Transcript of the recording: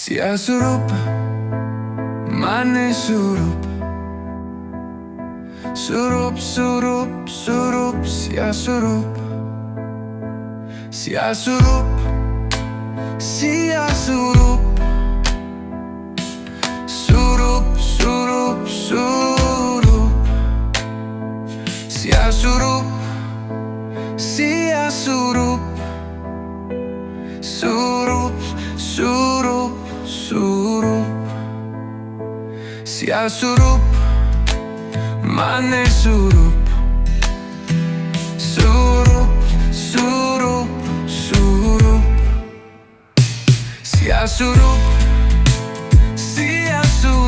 Sia surup, mane surup. Surup, surup, surup, sia surup. Sia surup, sia surup. Surup, surup, surup. Sia surup, sia surup. Surup, surup, surup. Sia surup, mane surup. Surup, surup, surup. Sia surup, sia surup.